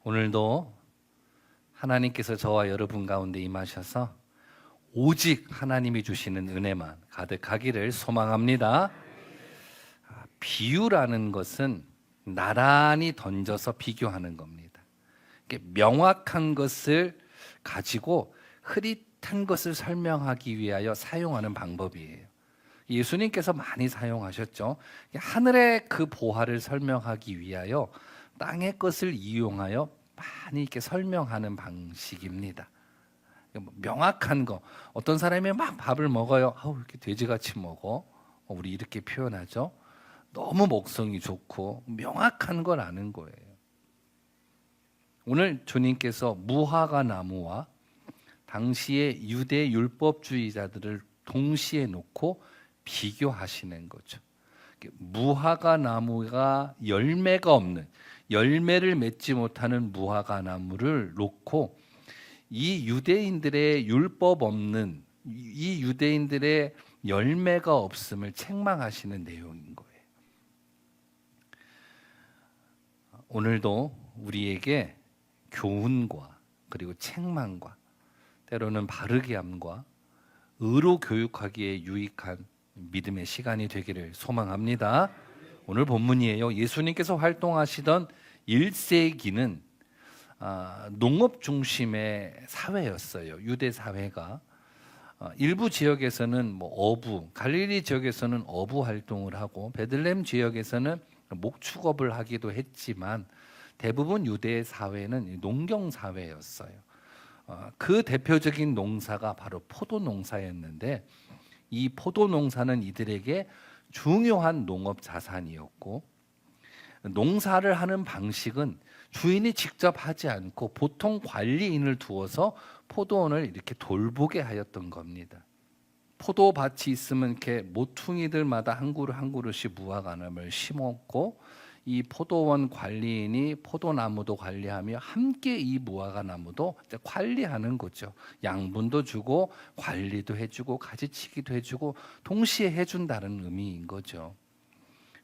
오늘도 하나님께서 저와 여러분 가운데 임하셔서 오직 하나님이 주시는 은혜만 가득하기를 소망합니다. 비유라는 것은 나란히 던져서 비교하는 겁니다. 명확한 것을 가지고 흐릿한 것을 설명하기 위하여 사용하는 방법이에요. 예수님께서 많이 사용하셨죠. 하늘의 그 보화를 설명하기 위하여 땅의 것을 이용하여 많이 이렇게 설명하는 방식입니다. 명확한 거. 어떤 사람이 막 밥을 먹어요. 아우, 이렇게 돼지같이 먹어. 우리 이렇게 표현하죠. 너무 먹성이 좋고 명확한 걸 아는 거예요. 오늘 주님께서 무화과 나무와 당시의 유대 율법주의자들을 동시에 놓고 비교하시는 거죠. 무화과 나무가 열매가 없는, 열매를 맺지 못하는 무화과 나무를 놓고 이 유대인들의 율법 없는, 이 유대인들의 열매가 없음을 책망하시는 내용인 거예요. 오늘도 우리에게 교훈과 그리고 책망과 때로는 바르게 함과 의로 교육하기에 유익한 믿음의 시간이 되기를 소망합니다. 오늘 본문이에요. 예수님께서 활동하시던 1세기는 농업 중심의 사회였어요. 유대 사회가 일부 지역에서는 어부, 갈릴리 지역에서는 어부 활동을 하고 베들레헴 지역에서는 목축업을 하기도 했지만 대부분 유대 사회는 농경 사회였어요. 그 대표적인 농사가 바로 포도 농사였는데 이 포도 농사는 이들에게 중요한 농업 자산이었고 농사를 하는 방식은 주인이 직접 하지 않고 보통 관리인을 두어서 포도원을 이렇게 돌보게 하였던 겁니다. 포도밭이 있으면 이렇게 모퉁이들마다 한 그루 한 그루씩 무화과나무를 심었고 이 포도원 관리인이 포도나무도 관리하며 함께 이 무화과나무도 관리하는 거죠. 양분도 주고 관리도 해주고 가지치기도 해주고 동시에 해준다는 의미인 거죠.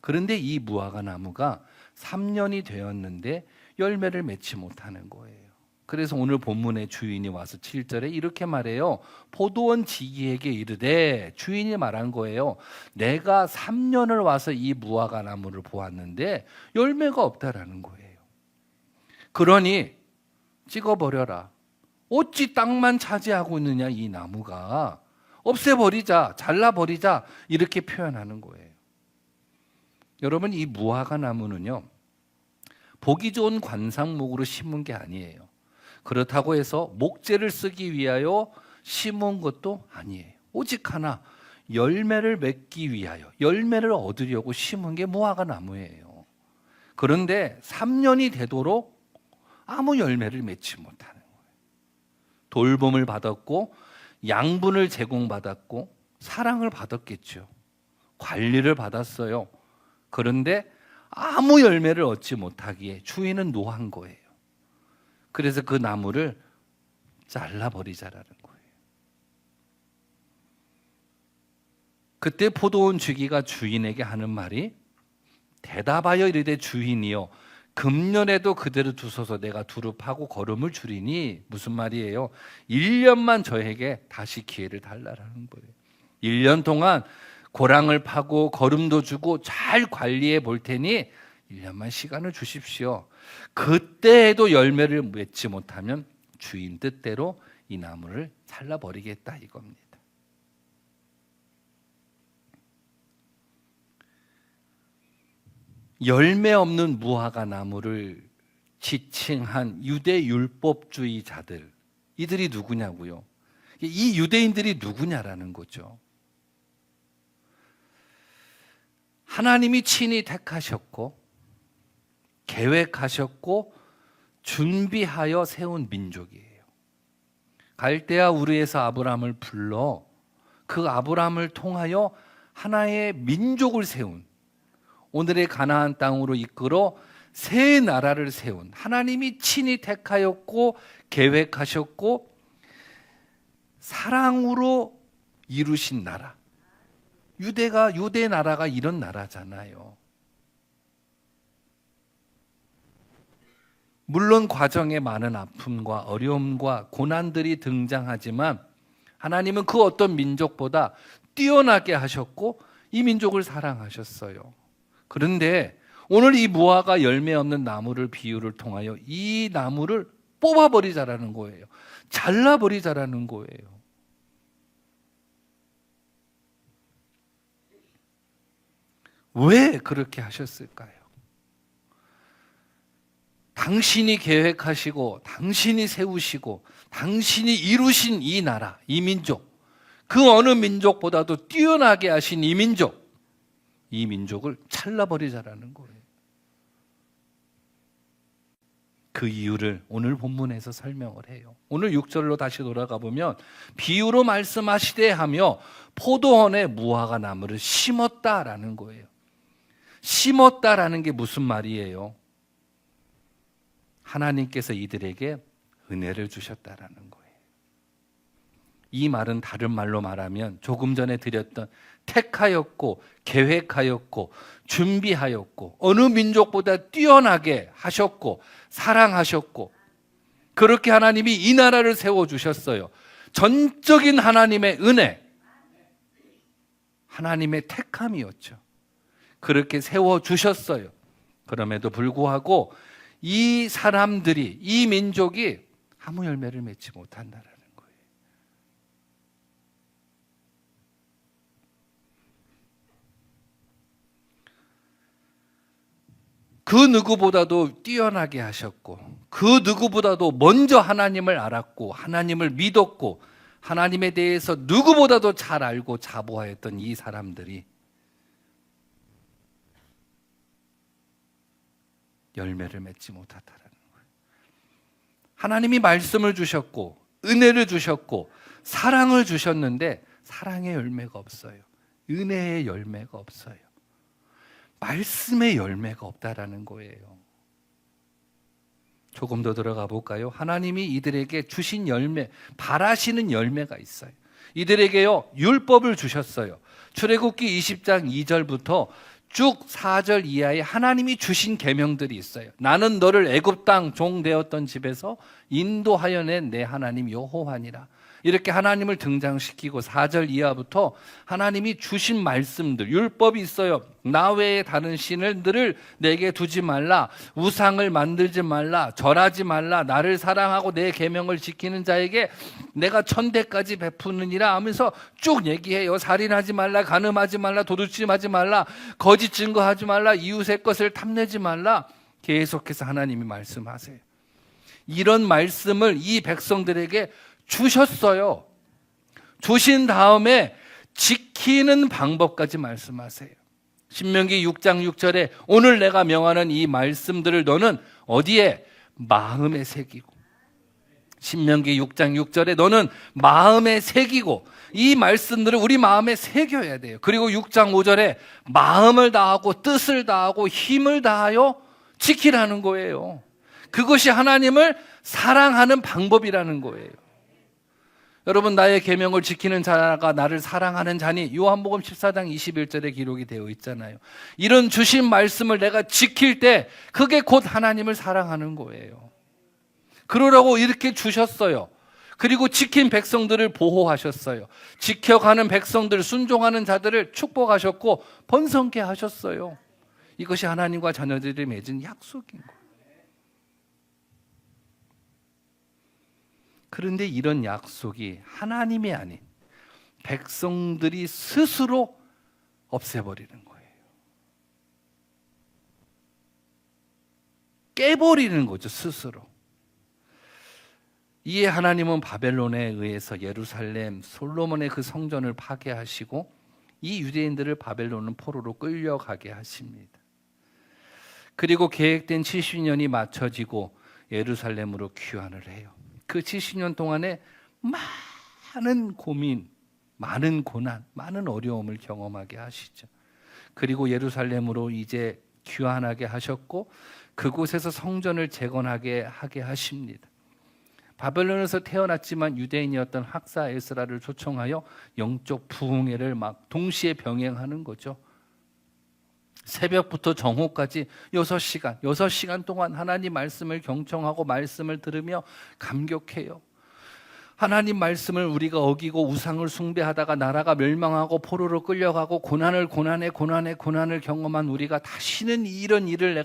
그런데 이 무화과나무가 3년이 되었는데 열매를 맺지 못하는 거예요. 그래서 오늘 본문의 주인이 와서 7절에 이렇게 말해요. 포도원 지기에게 이르되, 주인이 말한 거예요. 내가 3년을 와서 이 무화과 나무를 보았는데 열매가 없다라는 거예요. 그러니 찍어버려라. 어찌 땅만 차지하고 있느냐 이 나무가. 없애버리자, 잘라버리자 이렇게 표현하는 거예요. 여러분, 이 무화과 나무는요, 보기 좋은 관상목으로 심은 게 아니에요. 그렇다고 해서 목재를 쓰기 위하여 심은 것도 아니에요. 오직 하나, 열매를 맺기 위하여, 열매를 얻으려고 심은 게 무화과 나무예요. 그런데 3년이 되도록 아무 열매를 맺지 못하는 거예요. 돌봄을 받았고 양분을 제공받았고 사랑을 받았겠죠. 관리를 받았어요. 그런데 아무 열매를 얻지 못하기에 주인은 노한 거예요. 그래서 그 나무를 잘라버리자라는 거예요. 그때 포도원 주기가 주인에게 하는 말이 대답하여 이르되 주인이여 금년에도 그대로 두소서 내가 두릅하고 거름을 주리니 무슨 말이에요? 1년만 저에게 다시 기회를 달라라는 거예요. 1년 동안 고랑을 파고 거름도 주고 잘 관리해 볼 테니 1년만 시간을 주십시오. 그때에도 열매를 맺지 못하면 주인 뜻대로 이 나무를 잘라버리겠다 이겁니다. 열매 없는 무화과 나무를 지칭한 유대 율법주의자들, 이들이 누구냐고요? 이 유대인들이 누구냐라는 거죠. 하나님이 친히 택하셨고 계획하셨고 준비하여 세운 민족이에요. 갈대아 우르에서 아브라함을 불러 그 아브라함을 통하여 하나의 민족을 세운, 오늘의 가나안 땅으로 이끌어 새 나라를 세운, 하나님이 친히 택하였고 계획하셨고 사랑으로 이루신 나라. 유대 나라가 이런 나라잖아요. 물론 과정에 많은 아픔과 어려움과 고난들이 등장하지만 하나님은 그 어떤 민족보다 뛰어나게 하셨고 이 민족을 사랑하셨어요. 그런데 오늘 이 무화과 열매 없는 나무를 비유를 통하여 이 나무를 뽑아버리자라는 거예요. 잘라버리자라는 거예요. 왜 그렇게 하셨을까요? 당신이 계획하시고 당신이 세우시고 당신이 이루신 이 나라, 이 민족, 그 어느 민족보다도 뛰어나게 하신 이 민족을 잘라버리자라는 거예요. 그 이유를 오늘 본문에서 설명을 해요. 오늘 6절로 다시 돌아가 보면 비유로 말씀하시되 하며 포도원에 무화과 나무를 심었다라는 거예요. 심었다라는 게 무슨 말이에요? 하나님께서 이들에게 은혜를 주셨다라는 거예요. 이 말은 다른 말로 말하면 조금 전에 드렸던 택하였고 계획하였고 준비하였고 어느 민족보다 뛰어나게 하셨고 사랑하셨고 그렇게 하나님이 이 나라를 세워주셨어요. 전적인 하나님의 은혜, 하나님의 택함이었죠. 그렇게 세워주셨어요. 그럼에도 불구하고 이 사람들이, 이 민족이 아무 열매를 맺지 못한다라는 거예요. 그 누구보다도 뛰어나게 하셨고 그 누구보다도 먼저 하나님을 알았고 하나님을 믿었고 하나님에 대해서 누구보다도 잘 알고 자부하였던 이 사람들이 열매를 맺지 못하다라는 거예요. 하나님이 말씀을 주셨고 은혜를 주셨고 사랑을 주셨는데 사랑의 열매가 없어요. 은혜의 열매가 없어요. 말씀의 열매가 없다라는 거예요. 조금 더 들어가 볼까요? 하나님이 이들에게 주신 열매, 바라시는 열매가 있어요. 이들에게요 율법을 주셨어요. 출애굽기 20장 2절부터 쭉 4절 이하에 하나님이 주신 계명들이 있어요. 나는 너를 애굽 땅 종 되었던 집에서 인도하여 낸 내 하나님 여호와니라. 이렇게 하나님을 등장시키고 4절 이하부터 하나님이 주신 말씀들, 율법이 있어요. 나 외에 다른 신들을 내게 두지 말라, 우상을 만들지 말라, 절하지 말라, 나를 사랑하고 내 계명을 지키는 자에게 내가 천대까지 베푸느니라 하면서 쭉 얘기해요. 살인하지 말라, 간음하지 말라, 도둑질하지 말라, 거짓 증거하지 말라, 이웃의 것을 탐내지 말라. 계속해서 하나님이 말씀하세요. 이런 말씀을 이 백성들에게 주셨어요. 주신 다음에 지키는 방법까지 말씀하세요. 신명기 6장 6절에 오늘 내가 명하는 이 말씀들을 너는 어디에? 마음에 새기고. 신명기 6장 6절에 너는 마음에 새기고, 이 말씀들을 우리 마음에 새겨야 돼요. 그리고 6장 5절에 마음을 다하고 뜻을 다하고 힘을 다하여 지키라는 거예요. 그것이 하나님을 사랑하는 방법이라는 거예요. 여러분, 나의 계명을 지키는 자가 나를 사랑하는 자니, 요한복음 14장 21절에 기록이 되어 있잖아요. 이런 주신 말씀을 내가 지킬 때 그게 곧 하나님을 사랑하는 거예요. 그러라고 이렇게 주셨어요. 그리고 지킨 백성들을 보호하셨어요. 지켜가는 백성들, 순종하는 자들을 축복하셨고 번성케 하셨어요. 이것이 하나님과 자녀들이 맺은 약속인 거예요. 그런데 이런 약속이 하나님이 아닌 백성들이 스스로 없애버리는 거예요. 깨버리는 거죠, 스스로. 이에 하나님은 바벨론에 의해서 예루살렘, 솔로몬의 그 성전을 파괴하시고 이 유대인들을 바벨론은 포로로 끌려가게 하십니다. 그리고 계획된 70년이 맞춰지고 예루살렘으로 귀환을 해요. 그 70년 동안에 많은 고민, 많은 고난, 많은 어려움을 경험하게 하시죠. 그리고 예루살렘으로 이제 귀환하게 하셨고 그곳에서 성전을 재건하게 하게 하십니다. 바벨론에서 태어났지만 유대인이었던 학사 에스라를 초청하여 영적 부흥회를 막 동시에 병행하는 거죠. 새벽부터 정오까지 6시간 동안 하나님 말씀을 경청하고 말씀을 들으며 감격해요. 하나님 말씀을 우리가 어기고 우상을 숭배하다가 나라가 멸망하고 포로로 끌려가고 고난을 경험한 우리가 다시는 이런 일을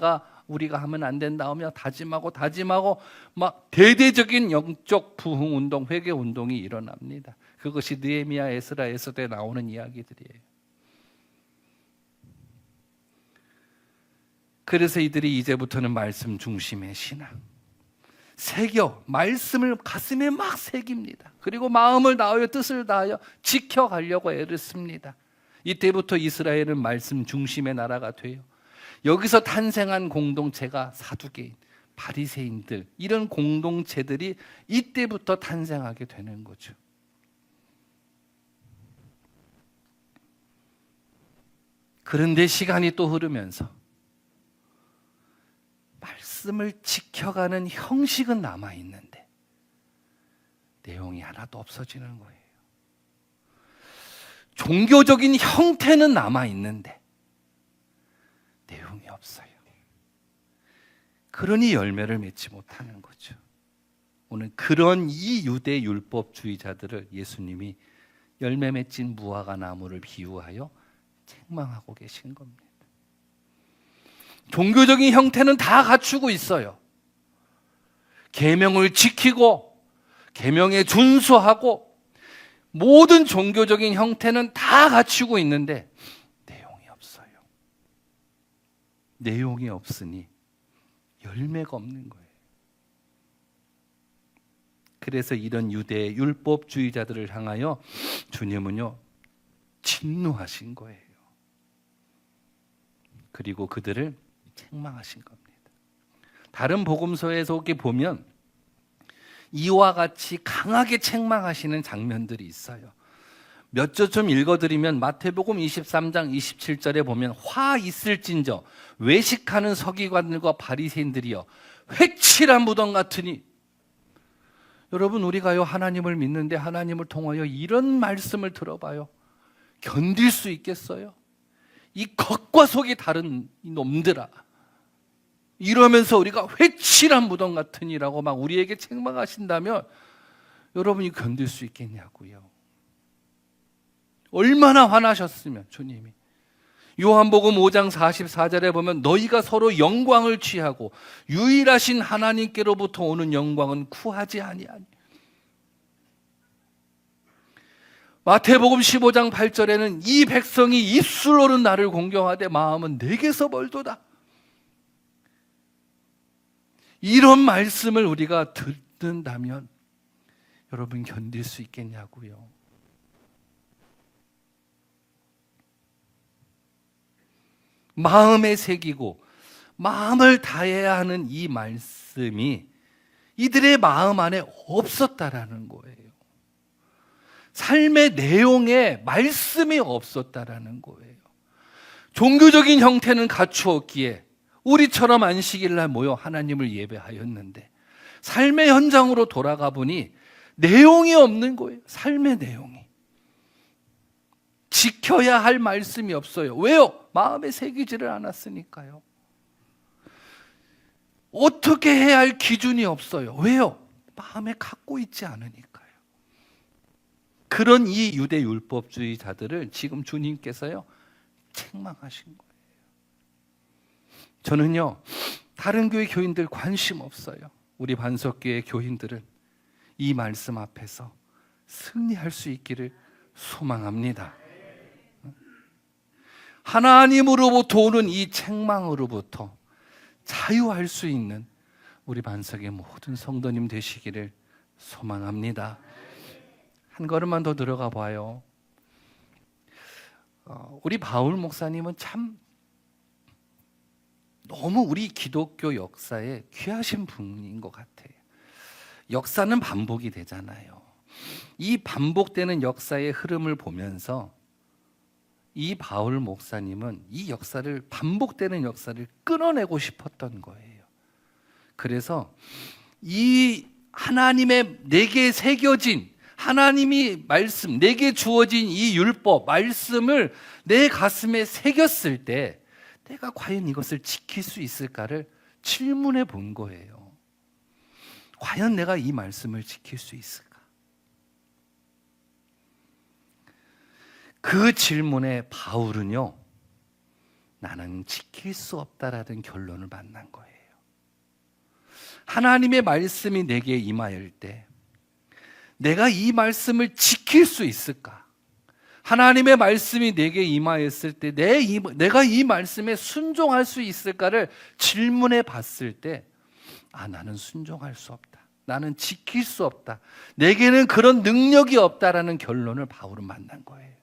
우리가 하면 안 된다 하며 다짐하고 막 대대적인 영적 부흥 운동, 회개 운동이 일어납니다. 그것이 느헤미야, 에스라, 에스더에 나오는 이야기들이에요. 그래서 이들이 이제부터는 말씀 중심의 신앙, 말씀을 가슴에 막 새깁니다. 그리고 마음을 다하여 뜻을 다하여 지켜가려고 애를 씁니다. 이때부터 이스라엘은 말씀 중심의 나라가 돼요. 여기서 탄생한 공동체가 사두개인, 바리새인들, 이런 공동체들이 이때부터 탄생하게 되는 거죠. 그런데 시간이 또 흐르면서 말씀을 지켜가는 형식은 남아있는데 내용이 하나도 없어지는 거예요. 종교적인 형태는 남아있는데 내용이 없어요. 그러니 열매를 맺지 못하는 거죠. 오늘 그런 이 유대 율법주의자들을 예수님이 열매 맺진 무화과 나무를 비유하여 책망하고 계신 겁니다. 종교적인 형태는 다 갖추고 있어요. 계명을 지키고 계명에 준수하고 모든 종교적인 형태는 다 갖추고 있는데 내용이 없어요. 내용이 없으니 열매가 없는 거예요. 그래서 이런 유대 율법주의자들을 향하여 주님은요 진노하신 거예요. 그리고 그들을 책망하신 겁니다. 다른 복음서에서 이렇게 보면 이와 같이 강하게 책망하시는 장면들이 있어요. 몇 절 좀 읽어드리면 마태복음 23장 27절에 보면 화 있을진저 외식하는 서기관들과 바리새인들이여 회칠한 무덤 같으니. 여러분, 우리가요 하나님을 믿는데 하나님을 통하여 이런 말씀을 들어봐요. 견딜 수 있겠어요? 이 겉과 속이 다른 이 놈들아, 이러면서 우리가 회칠한 무덤 같으니라고 막 우리에게 책망하신다면 여러분이 견딜 수 있겠냐고요. 얼마나 화나셨으면 주님이. 요한복음 5장 44절에 보면 너희가 서로 영광을 취하고 유일하신 하나님께로부터 오는 영광은 구하지 아니하니. 마태복음 15장 8절에는 이 백성이 입술로는 나를 공경하되 마음은 내게서 멀도다. 이런 말씀을 우리가 듣는다면 여러분 견딜 수 있겠냐고요. 마음에 새기고 마음을 다해야 하는 이 말씀이 이들의 마음 안에 없었다라는 거예요. 삶의 내용에 말씀이 없었다라는 거예요. 종교적인 형태는 갖추었기에 우리처럼 안식일날 모여 하나님을 예배하였는데 삶의 현장으로 돌아가 보니 내용이 없는 거예요. 삶의 내용이. 지켜야 할 말씀이 없어요. 왜요? 마음에 새기지를 않았으니까요. 어떻게 해야 할 기준이 없어요. 왜요? 마음에 갖고 있지 않으니까요. 그런 이 유대 율법주의자들을 지금 주님께서요 책망하신 거예요. 저는요 다른 교회 교인들 관심 없어요. 우리 반석교회 교인들은 이 말씀 앞에서 승리할 수 있기를 소망합니다. 하나님으로부터 오는 이 책망으로부터 자유할 수 있는 우리 반석의 모든 성도님 되시기를 소망합니다. 한 걸음만 더 들어가 봐요. 우리 바울 목사님은 참 너무 우리 기독교 역사에 귀하신 분인 것 같아요. 역사는 반복이 되잖아요. 이 반복되는 역사의 흐름을 보면서 이 바울 목사님은 이 역사를, 반복되는 역사를 끊어내고 싶었던 거예요. 그래서 이 하나님의 내게 새겨진 하나님이 말씀, 내게 주어진 이 율법, 말씀을 내 가슴에 새겼을 때 내가 과연 이것을 지킬 수 있을까를 질문해 본 거예요. 과연 내가 이 말씀을 지킬 수 있을까? 그 질문에 바울은요, 나는 지킬 수 없다라는 결론을 만난 거예요. 하나님의 말씀이 내게 임하일 때 내가 이 말씀을 지킬 수 있을까? 하나님의 말씀이 내게 임하였을 때 내가 이 말씀에 순종할 수 있을까를 질문해 봤을 때, 나는 순종할 수 없다. 나는 지킬 수 없다. 내게는 그런 능력이 없다라는 결론을 바울은 만난 거예요.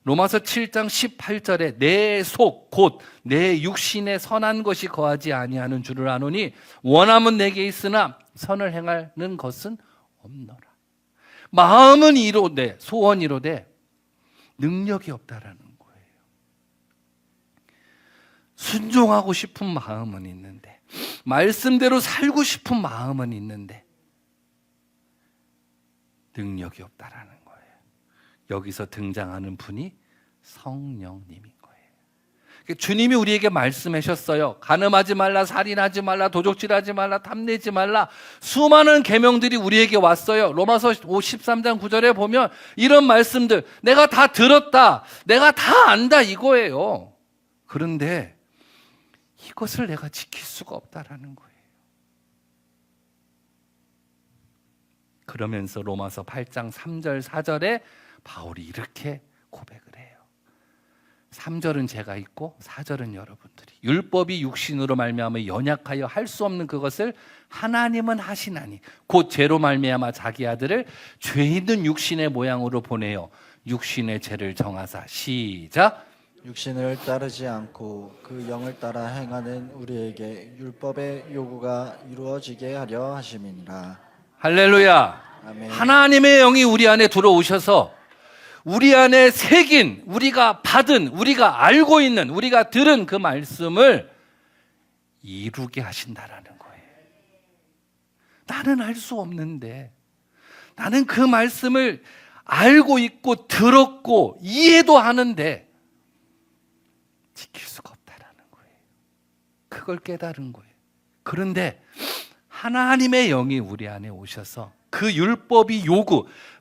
로마서 7장 18절에 내 속 곧 내 육신에 선한 것이 거하지 아니하는 줄을 아노니 원함은 내게 있으나 선을 행하는 것은 없노라. 마음은 이로되 소원 이로되 능력이 없다라는 거예요. 순종하고 싶은 마음은 있는데, 말씀대로 살고 싶은 마음은 있는데 능력이 없다라는 거예요. 여기서 등장하는 분이 성령님인 거예요. 주님이 우리에게 말씀하셨어요. 간음하지 말라, 살인하지 말라, 도적질하지 말라, 탐내지 말라. 수많은 계명들이 우리에게 왔어요. 로마서 13장 9절에 보면 이런 말씀들, 내가 다 들었다, 내가 다 안다 이거예요. 그런데 이것을 내가 지킬 수가 없다라는 거예요. 그러면서 로마서 8장 3절 4절에 바울이 이렇게 고백을 해요. 3절은 제가 있고 4절은 여러분들이. 율법이 육신으로 말미암아 연약하여 할 수 없는 그것을 하나님은 하시나니 곧 죄로 말미암아 자기 아들을 죄 있는 육신의 모양으로 보내어 육신의 죄를 정하사. 시작. 육신을 따르지 않고 그 영을 따라 행하는 우리에게 율법의 요구가 이루어지게 하려 하심이니라. 할렐루야. 아멘. 하나님의 영이 우리 안에 들어오셔서 우리 안에 새긴, 우리가 받은, 우리가 알고 있는, 우리가 들은 그 말씀을 이루게 하신다라는 거예요. 나는 알 수 없는데, 나는 그 말씀을 알고 있고 들었고 이해도 하는데 지킬 수가 없다라는 거예요. 그걸 깨달은 거예요. 그런데 하나님의 영이 우리 안에 오셔서 그 율법이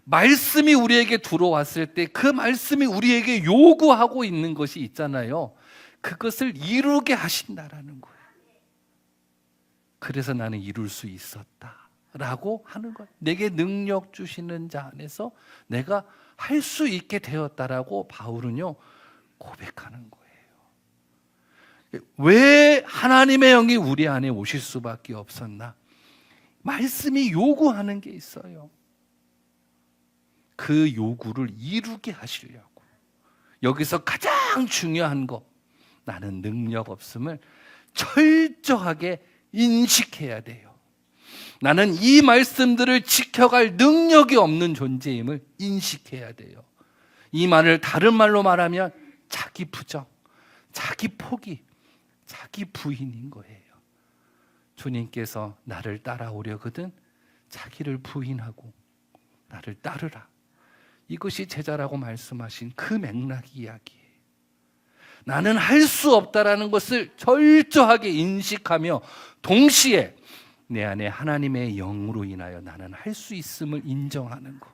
말씀이 우리에게 들어왔을 때 그 말씀이 우리에게 요구하고 있는 것이 있잖아요. 그것을 이루게 하신다라는 거예요. 그래서 나는 이룰 수 있었다라고 하는 거예요. 내게 능력 주시는 자 안에서 내가 할 수 있게 되었다라고 바울은요 고백하는 거예요. 왜 하나님의 영이 우리 안에 오실 수밖에 없었나? 말씀이 요구하는 게 있어요. 그 요구를 이루게 하시려고. 여기서 가장 중요한 거, 나는 능력 없음을 철저하게 인식해야 돼요. 나는 이 말씀들을 지켜갈 능력이 없는 존재임을 인식해야 돼요. 이 말을 다른 말로 말하면 자기 부정, 자기 포기, 자기 부인인 거예요. 주님께서 나를 따라오려거든 자기를 부인하고 나를 따르라. 이것이 제자라고 말씀하신 그 맥락 이야기예요. 나는 할 수 없다라는 것을 철저하게 인식하며 동시에 내 안에 하나님의 영으로 인하여 나는 할 수 있음을 인정하는 것.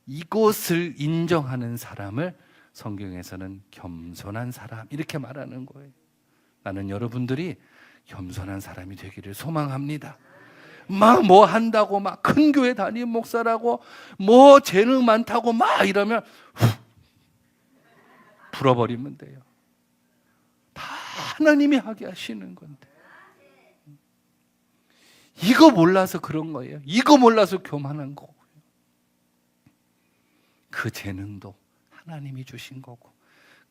이것을 인정하는 사람을 성경에서는 겸손한 사람 이렇게 말하는 거예요. 나는 여러분들이 겸손한 사람이 되기를 소망합니다. 막 뭐 한다고 막 큰 교회 다니는 목사라고 뭐 재능 많다고 막 이러면 불어버리면 돼요. 다 하나님이 하게 하시는 건데. 이거 몰라서 그런 거예요. 이거 몰라서 교만한 거고요. 그 재능도 하나님이 주신 거고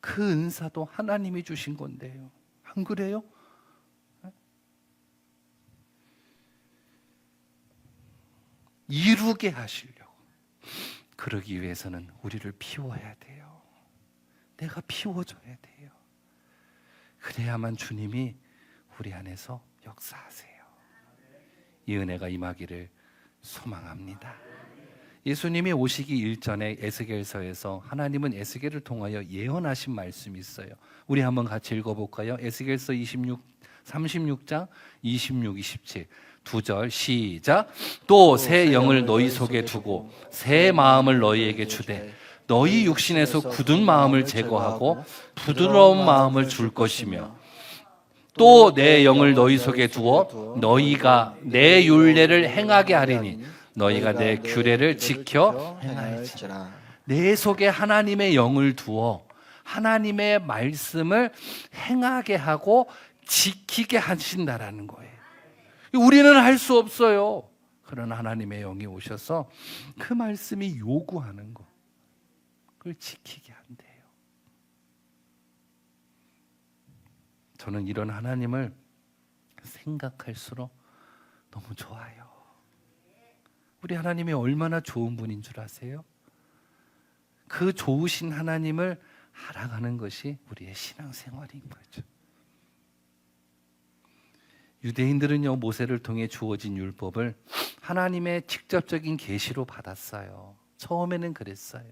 그 은사도 하나님이 주신 건데요. 안 그래요? 이루게 하시려고. 그러기 위해서는 우리를 피워야 돼요. 내가 피워줘야 돼요. 그래야만 주님이 우리 안에서 역사하세요. 이 은혜가 임하기를 소망합니다. 예수님이 오시기 일전에 에스겔서에서 하나님은 에스겔을 통하여 예언하신 말씀이 있어요. 우리 한번 같이 읽어볼까요? 에스겔서 36장 26, 27 두 절 시작. 또 새 영을 너희 속에 두고 새 마음을 너희에게 주되 너희 육신에서 굳은 마음을 제거하고 부드러운 마음을 줄 것이며 또 내 영을 너희 속에 두어 너희가 내 율례를 행하게 하리니 너희가 내 규례를 지켜 행할지라. 내 속에 하나님의 영을 두어 하나님의 말씀을 행하게 하고 지키게 하신다라는 거예요. 우리는 할 수 없어요. 그러나 하나님의 영이 오셔서 그 말씀이 요구하는 거, 그걸 지키게 한대요. 저는 이런 하나님을 생각할수록 너무 좋아요. 우리 하나님이 얼마나 좋은 분인 줄 아세요? 그 좋으신 하나님을 알아가는 것이 우리의 신앙생활인 거죠. 유대인들은요, 모세를 통해 주어진 율법을 하나님의 직접적인 계시로 받았어요. 처음에는 그랬어요.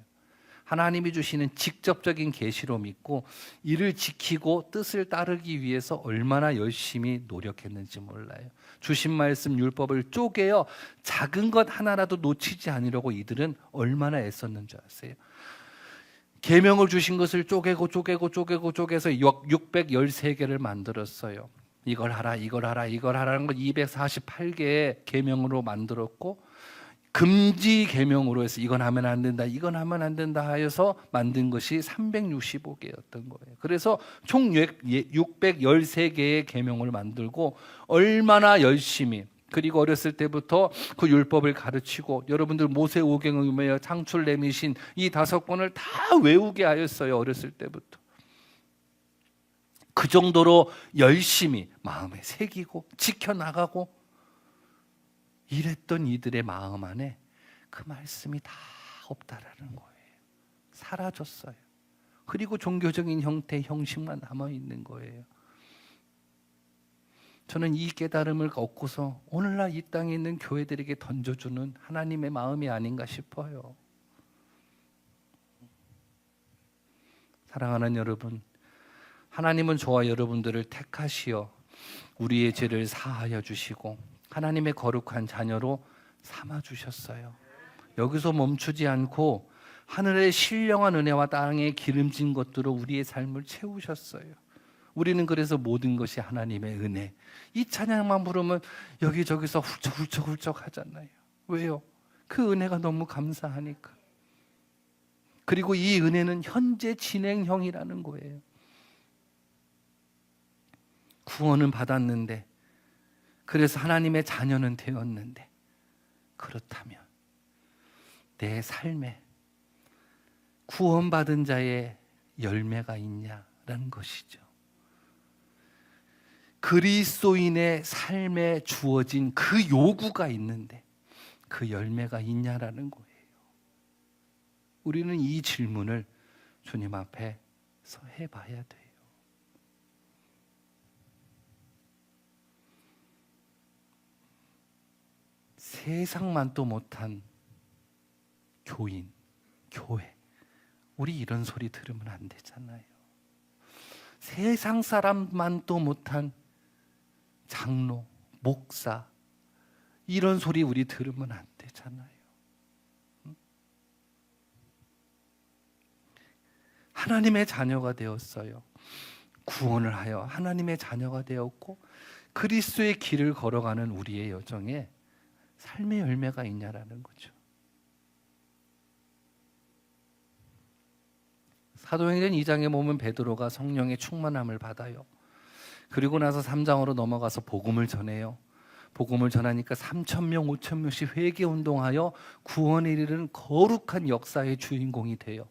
하나님이 주시는 직접적인 계시로 믿고 이를 지키고 뜻을 따르기 위해서 얼마나 열심히 노력했는지 몰라요. 주신 말씀 율법을 쪼개어 작은 것 하나라도 놓치지 않으려고 이들은 얼마나 애썼는 줄 아세요? 계명을 주신 것을 쪼개서 613개를 만들었어요. 이걸 하라, 이걸 하라, 이걸 하라는 걸 248개의 계명으로 만들었고, 금지 계명으로 해서 이건 하면 안 된다, 이건 하면 안 된다 하여서 만든 것이 365개였던 거예요. 그래서 총 613개의 계명을 만들고 얼마나 열심히, 그리고 어렸을 때부터 그 율법을 가르치고, 여러분들 모세오경이며 창출 내미신 이 5권을 다 외우게 하였어요. 어렸을 때부터. 그 정도로 열심히 마음에 새기고 지켜나가고 이랬던 이들의 마음 안에 그 말씀이 다 없다라는 거예요. 사라졌어요. 그리고 종교적인 형태, 형식만 남아있는 거예요. 저는 이 깨달음을 얻고서 오늘날 이 땅에 있는 교회들에게 던져주는 하나님의 마음이 아닌가 싶어요. 사랑하는 여러분, 하나님은 저와 여러분들을 택하시어 우리의 죄를 사하여 주시고 하나님의 거룩한 자녀로 삼아 주셨어요. 여기서 멈추지 않고 하늘의 신령한 은혜와 땅의 기름진 것들로 우리의 삶을 채우셨어요. 우리는 그래서 모든 것이 하나님의 은혜, 이 찬양만 부르면 여기저기서 훌쩍훌쩍 하잖아요. 왜요? 그 은혜가 너무 감사하니까. 그리고 이 은혜는 현재 진행형이라는 거예요. 구원은 받았는데, 그래서 하나님의 자녀는 되었는데, 그렇다면 내 삶에 구원받은 자의 열매가 있냐라는 것이죠. 그리스도인의 삶에 주어진 그 요구가 있는데 그 열매가 있냐라는 거예요. 우리는 이 질문을 주님 앞에서 해봐야 돼요. 세상만도 못한 교인, 교회, 우리 이런 소리 들으면 안 되잖아요. 세상 사람만도 못한 장로, 목사, 이런 소리 우리 들으면 안 되잖아요. 하나님의 자녀가 되었어요. 구원을 하여 하나님의 자녀가 되었고 그리스도의 길을 걸어가는 우리의 여정에 삶의 열매가 있냐라는 거죠. 사도행전 2장에 보면 베드로가 성령의 충만함을 받아요. 그리고 나서 3장으로 넘어가서 복음을 전해요. 복음을 전하니까 3,000명, 5,000명씩 회개운동하여 구원에 이르는 거룩한 역사의 주인공이 돼요.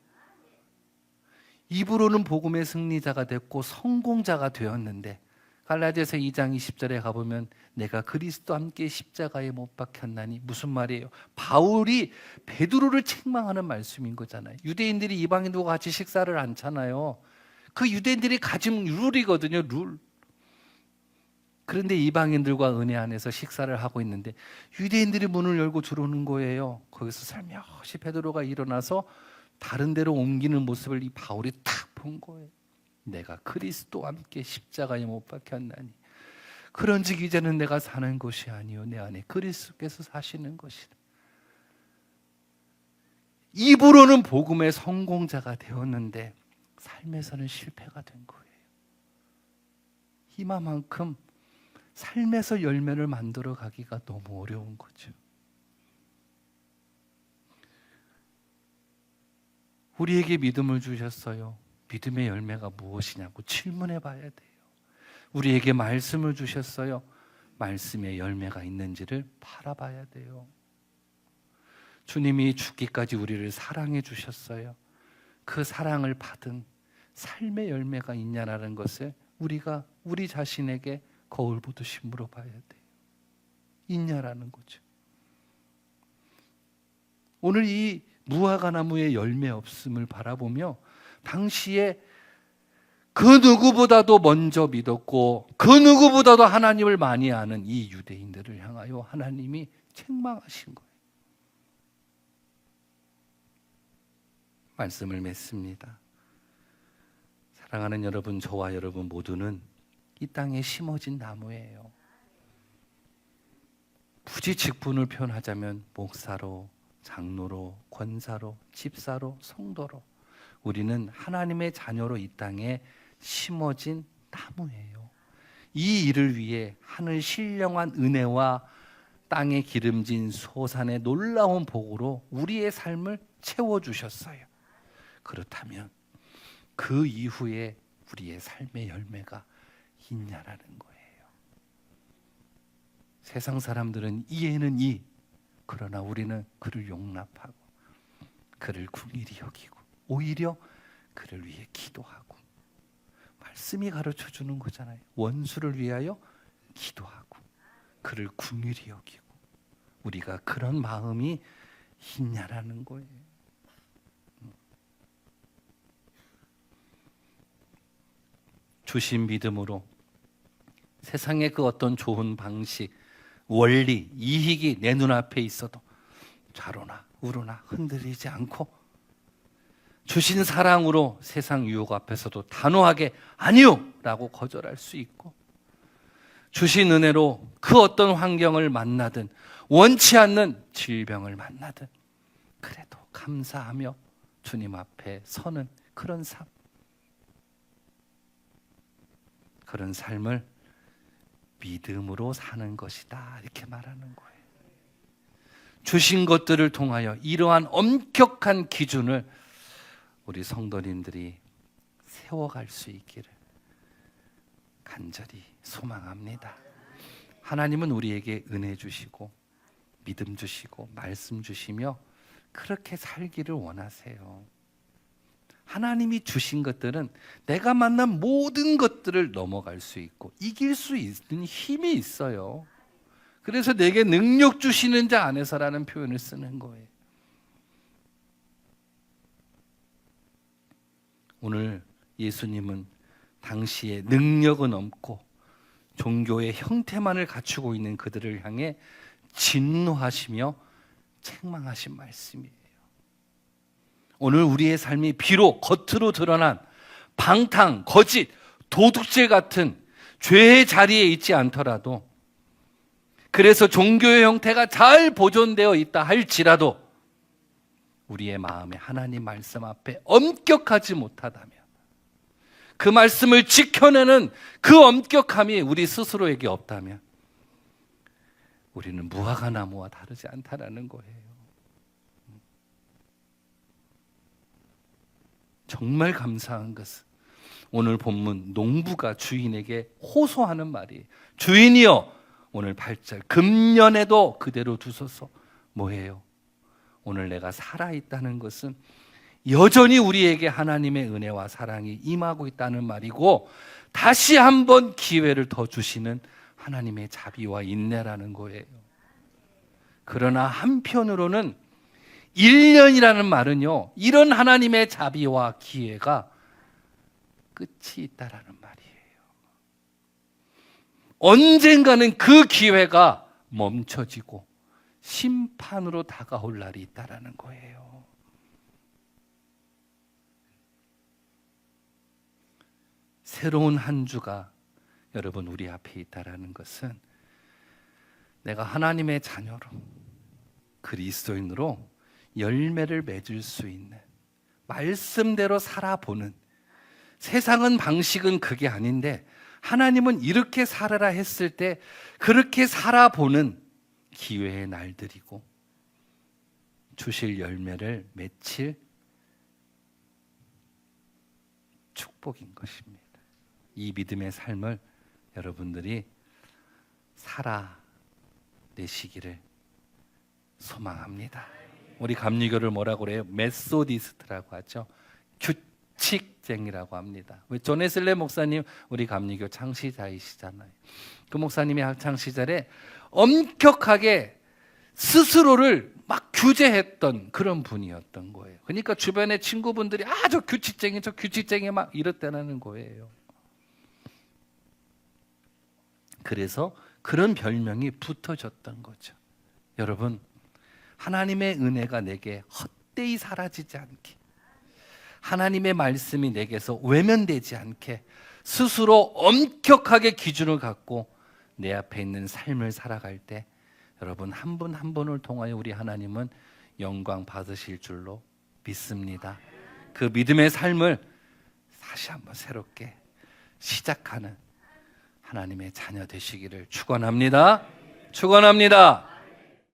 입으로는 복음의 승리자가 됐고 성공자가 되었는데, 갈라디아서 2장 20절에 가보면 내가 그리스도 함께 십자가에 못 박혔나니, 무슨 말이에요? 바울이 베드로를 책망하는 말씀인 거잖아요. 유대인들이 이방인들과 같이 식사를 않잖아요. 그 유대인들이 가진 룰이거든요. 룰. 그런데 이방인들과 은혜 안에서 식사를 하고 있는데 유대인들이 문을 열고 들어오는 거예요. 거기서 살며시 베드로가 일어나서 다른 데로 옮기는 모습을 이 바울이 탁 본 거예요. 내가 그리스도와 함께 십자가에 못 박혔나니 그런즉 이제는 내가 사는 것이 아니요 내 안에 그리스도께서 사시는 것이다. 입으로는 복음의 성공자가 되었는데 삶에서는 실패가 된 거예요. 이만큼 삶에서 열매를 만들어 가기가 너무 어려운 거죠. 우리에게 믿음을 주셨어요. 믿음의 열매가 무엇이냐고 질문해 봐야 돼요. 우리에게 말씀을 주셨어요. 말씀의 열매가 있는지를 바라봐야 돼요. 주님이 죽기까지 우리를 사랑해 주셨어요. 그 사랑을 받은 삶의 열매가 있냐라는 것을 우리가 우리 자신에게 거울 보듯이 물어봐야 돼요. 있냐라는 거죠. 오늘 이 무화과나무의 열매 없음을 바라보며 당시에 그 누구보다도 먼저 믿었고 그 누구보다도 하나님을 많이 아는 이 유대인들을 향하여 하나님이 책망하신 거예요. 말씀을 맺습니다. 사랑하는 여러분, 저와 여러분 모두는 이 땅에 심어진 나무예요. 굳이 직분을 표현하자면 목사로, 장로로, 권사로, 집사로, 성도로 우리는 하나님의 자녀로 이 땅에 심어진 나무예요. 이 일을 위해 하늘 신령한 은혜와 땅에 기름진 소산의 놀라운 복으로 우리의 삶을 채워주셨어요. 그렇다면 그 이후에 우리의 삶의 열매가 있냐라는 거예요. 세상 사람들은 이에는 이, 그러나 우리는 그를 용납하고 그를 긍휼히 여기고 오히려 그를 위해 기도하고 말씀이 가르쳐 주는 거잖아요. 원수를 위하여 기도하고 그를 긍휼히 여기고 우리가 그런 마음이 있냐라는 거예요. 주신 믿음으로 세상의 그 어떤 좋은 방식, 원리, 이익이 내 눈앞에 있어도 좌로나 우로나 흔들리지 않고 주신 사랑으로 세상 유혹 앞에서도 단호하게 아니요! 라고 거절할 수 있고 주신 은혜로 그 어떤 환경을 만나든 원치 않는 질병을 만나든 그래도 감사하며 주님 앞에 서는 그런 삶, 그런 삶을 믿음으로 사는 것이다 이렇게 말하는 거예요. 주신 것들을 통하여 이러한 엄격한 기준을 우리 성도님들이 세워갈 수 있기를 간절히 소망합니다. 하나님은 우리에게 은혜 주시고 믿음 주시고 말씀 주시며 그렇게 살기를 원하세요. 하나님이 주신 것들은 내가 만난 모든 것들을 넘어갈 수 있고 이길 수 있는 힘이 있어요. 그래서 내게 능력 주시는 자 안에서라는 표현을 쓰는 거예요. 오늘 예수님은 당시에 능력은 없고 종교의 형태만을 갖추고 있는 그들을 향해 진노하시며 책망하신 말씀이에요. 오늘 우리의 삶이 비록 겉으로 드러난 방탕, 거짓, 도둑질 같은 죄의 자리에 있지 않더라도 그래서 종교의 형태가 잘 보존되어 있다 할지라도 우리의 마음에 하나님 말씀 앞에 엄격하지 못하다면 그 말씀을 지켜내는 그 엄격함이 우리 스스로에게 없다면 우리는 무화과나무와 다르지 않다라는 거예요. 정말 감사한 것은 오늘 본문 농부가 주인에게 호소하는 말이에요. 주인이여 오늘 8절 금년에도 그대로 두소서. 뭐예요? 오늘 내가 살아있다는 것은 여전히 우리에게 하나님의 은혜와 사랑이 임하고 있다는 말이고 다시 한번 기회를 더 주시는 하나님의 자비와 인내라는 거예요. 그러나 한편으로는 1년이라는 말은요, 이런 하나님의 자비와 기회가 끝이 있다라는 말이에요. 언젠가는 그 기회가 멈춰지고 심판으로 다가올 날이 있다라는 거예요. 새로운 한 주가 여러분 우리 앞에 있다라는 것은 내가 하나님의 자녀로 그리스도인으로 열매를 맺을 수 있는 말씀대로 살아보는, 세상은 방식은 그게 아닌데 하나님은 이렇게 살아라 했을 때 그렇게 살아보는 기회의 날들이고 주실 열매를 맺힐 축복인 것입니다. 이 믿음의 삶을 여러분들이 살아내시기를 소망합니다. 우리 감리교를 뭐라고 그래요? 메소디스트라고 하죠. 규칙쟁이라고 합니다. 존 웨슬리 목사님 우리 감리교 창시자이시잖아요. 그 목사님이 학창 시절에 엄격하게 스스로를 막 규제했던 그런 분이었던 거예요. 그러니까 주변의 친구분들이 저 규칙쟁이, 저 규칙쟁이 막 이랬다는 거예요. 그래서 그런 별명이 붙어졌던 거죠. 여러분, 하나님의 은혜가 내게 헛되이 사라지지 않게, 하나님의 말씀이 내게서 외면되지 않게 스스로 엄격하게 기준을 갖고 내 앞에 있는 삶을 살아갈 때 여러분 한 분 한 분을 통하여 우리 하나님은 영광 받으실 줄로 믿습니다. 그 믿음의 삶을 다시 한번 새롭게 시작하는 하나님의 자녀 되시기를 축원합니다. 축원합니다.